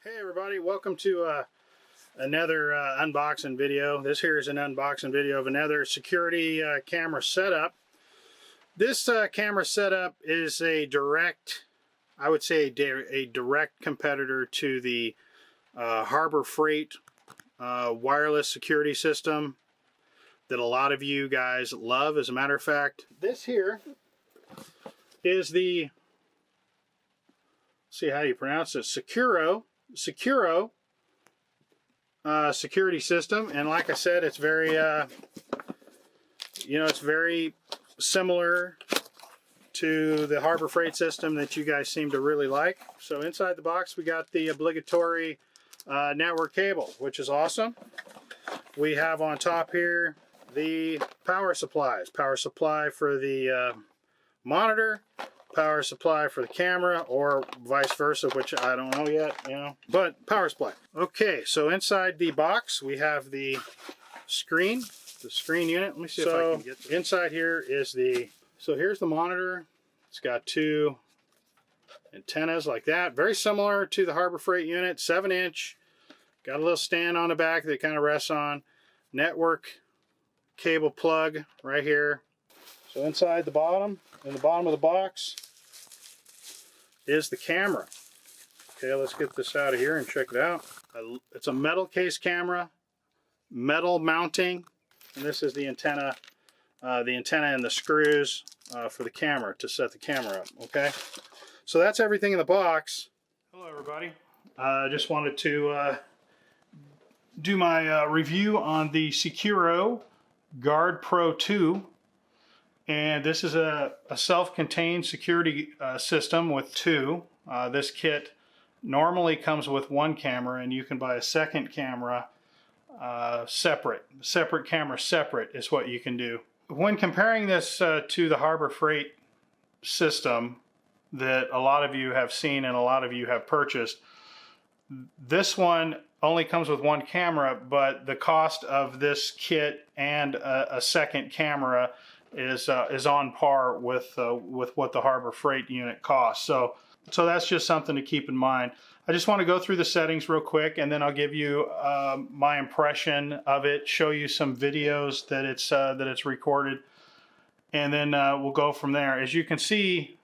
Hey everybody, welcome to another unboxing video. This here is an unboxing video of another security camera setup. This camera setup is a direct, I would say a direct competitor to the Harbor Freight wireless security system that a lot of you guys love. As a matter of fact, this here is the, see how you pronounce it, Sequro security system. And like I said, it's very it's very similar to the Harbor Freight system that you guys seem to really like. So inside the box we got the obligatory network cable, which is awesome. We have on top here the power supplies, power supply for the monitor, power supply for the camera, or vice versa, which I don't know yet, but power supply. Okay, so inside the box we have the screen unit. Let me see if I can get this. Inside here is here's the monitor. It's got two antennas like that, very similar to the Harbor Freight unit, 7-inch. Got a little stand on the back that kind of rests on. Network cable plug right here. So inside the bottom, in the bottom of the box, is the camera. Okay, let's get this out of here and check it out. It's a metal case camera, metal mounting, and this is the antenna and the screws for the camera to set the camera up. Okay, so that's everything in the box. Hello everybody. I just wanted to do my review on the Sequro GuardPro2. And this is a self-contained security system with two. This kit normally comes with one camera, and you can buy a second camera separate. Separate camera separate is what you can do. When comparing this to the Harbor Freight system that a lot of you have seen and a lot of you have purchased, this one only comes with one camera, but the cost of this kit and a second camera is on par with what the Harbor Freight unit costs. So that's just something to keep in mind. I just want to go through the settings real quick, and then I'll give you my impression of it, show you some videos that it's recorded, and then we'll go from there. As you can see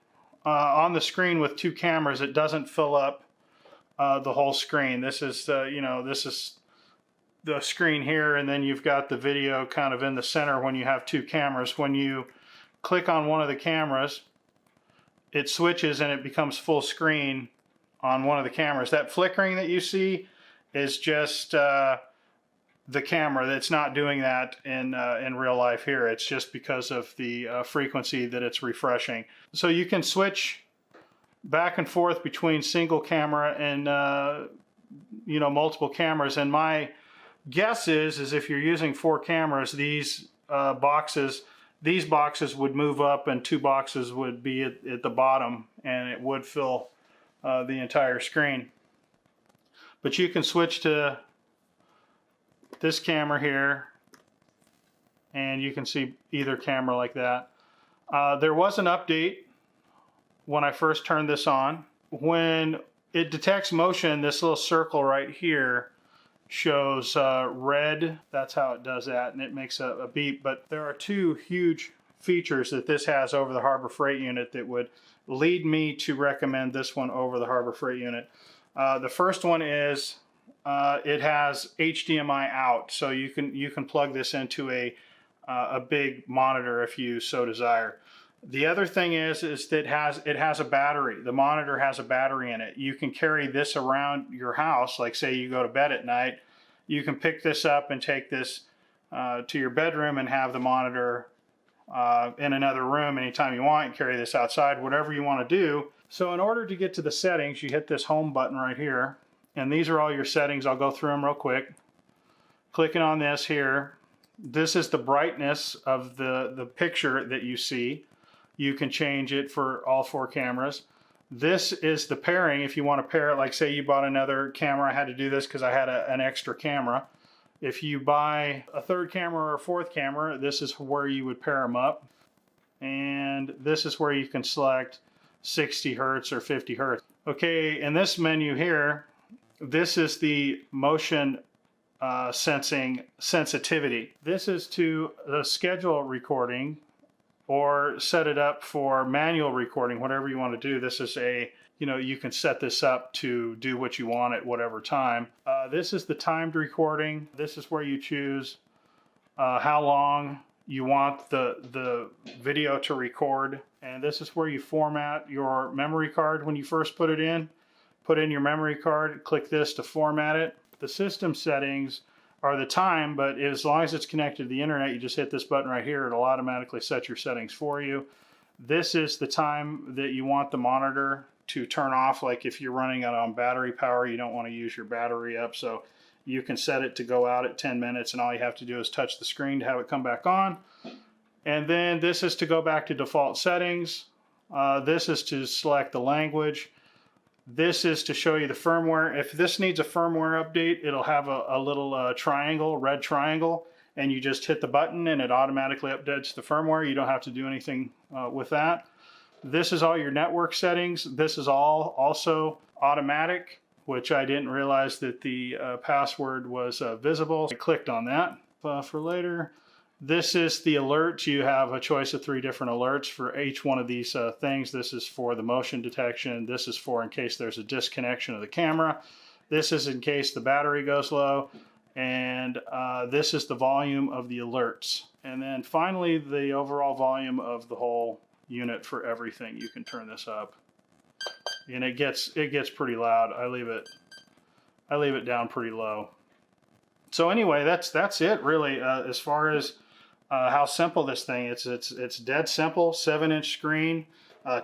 on the screen with two cameras, it doesn't fill up the whole screen. This is this is the screen here, and then you've got the video kind of in the center when you have two cameras. When you click on one of the cameras, it switches and it becomes full screen on one of the cameras. That flickering that you see is just the camera. That's not doing that in real life here. It's just because of the frequency that it's refreshing. So you can switch back and forth between single camera and multiple cameras. And my guess is if you're using 4 cameras, these boxes would move up and 2 boxes would be at the bottom, and it would fill the entire screen. But you can switch to this camera here, and you can see either camera like that. There was an update when I first turned this on. When it detects motion, this little circle right here shows red. That's how it does that, and it makes a beep. But there are 2 huge features that this has over the Harbor Freight unit that would lead me to recommend this one over the Harbor Freight unit. The first one is it has HDMI out, so you can plug this into a big monitor if you so desire. The other thing is that it has a battery. The monitor has a battery in it. You can carry this around your house. Like say you go to bed at night, you can pick this up and take this to your bedroom and have the monitor in another room anytime you want, and carry this outside, whatever you want to do. So in order to get to the settings, you hit this home button right here, and these are all your settings. I'll go through them real quick. Clicking on this here, this is the brightness of the picture that you see. You can change it for all 4 cameras. This is the pairing. If you want to pair it, like say you bought another camera, I had to do this because I had an extra camera. If you buy a 3rd camera or a 4th camera, this is where you would pair them up. And this is where you can select 60 hertz or 50 hertz. Okay, in this menu here, This is the motion sensing sensitivity. This is to the schedule recording or set it up for manual recording, whatever you want to do. This is a, you can set this up to do what you want at whatever time. This is the timed recording. This is where you choose how long you want the video to record. And this is where you format your memory card when you first put it in. Put in your memory card, click this to format it. The system settings are the time, but as long as it's connected to the internet, you just hit this button right here. It'll automatically set your settings for you. This is the time that you want the monitor to turn off. Like if you're running it on battery power, you don't want to use your battery up. So you can set it to go out at 10 minutes, and all you have to do is touch the screen to have it come back on. And then this is to go back to default settings. This is to select the language. This is to show you the firmware. If this needs a firmware update, it'll have a little triangle, red triangle, and you just hit the button and it automatically updates the firmware. You don't have to do anything with that. This is all your network settings. This is all also automatic, which I didn't realize that the password was visible. I clicked on that for later. This is the alerts. You have a choice of 3 different alerts for each one of these things. This is for the motion detection. This is for in case there's a disconnection of the camera. This is in case the battery goes low. And this is the volume of the alerts. And then finally, the overall volume of the whole unit for everything. You can turn this up. And it gets pretty loud. I leave it down pretty low. So anyway, that's it really as far as how simple this thing is. It's dead simple. 7-inch screen,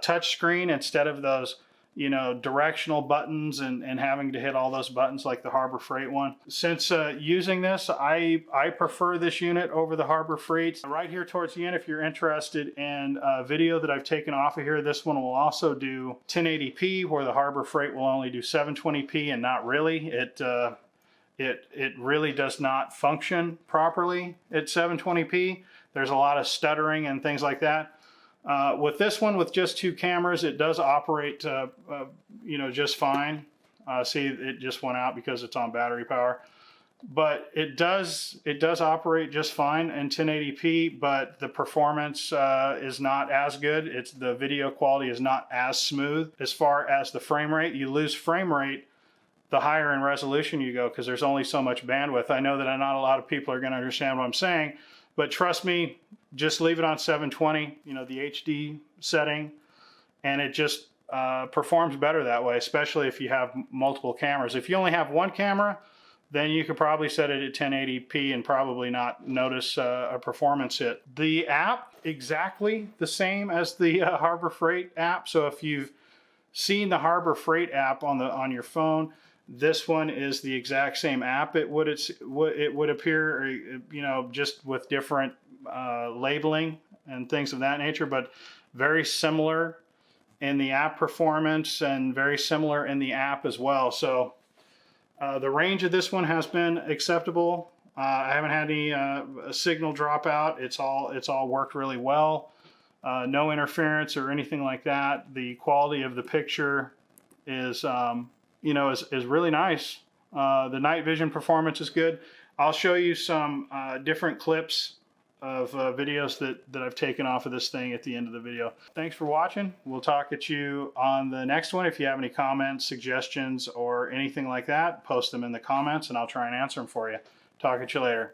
touch screen instead of those directional buttons and having to hit all those buttons like the Harbor Freight one. Since using this, I prefer this unit over the Harbor Freight. Right here towards the end, if you're interested in a video that I've taken off of here, this one will also do 1080p, where the Harbor Freight will only do 720p, and not really. It really does not function properly at 720p. There's a lot of stuttering and things like that. With this one, with just 2 cameras, it does operate just fine. See, it just went out because it's on battery power. But it does operate just fine in 1080p, but the performance is not as good. The video quality is not as smooth. As far as the frame rate, you lose frame rate the higher in resolution you go, because there's only so much bandwidth. I know that not a lot of people are going to understand what I'm saying, but trust me, just leave it on 720, the HD setting, and it just performs better that way, especially if you have multiple cameras. If you only have 1 camera, then you could probably set it at 1080p and probably not notice a performance hit. The app, exactly the same as the Harbor Freight app. So if you've seen the Harbor Freight app on your phone, this one is the exact same app. It would appear, just with different labeling and things of that nature, but very similar in the app performance and very similar in the app as well. So the range of this one has been acceptable. I haven't had any signal dropout. It's all worked really well. No interference or anything like that. The quality of the picture is is really nice. The night vision performance is good. I'll show you some different clips of videos that I've taken off of this thing at the end of the video. Thanks for watching. We'll talk at you on the next one. If you have any comments, suggestions, or anything like that, post them in the comments and I'll try and answer them for you. Talk at you later.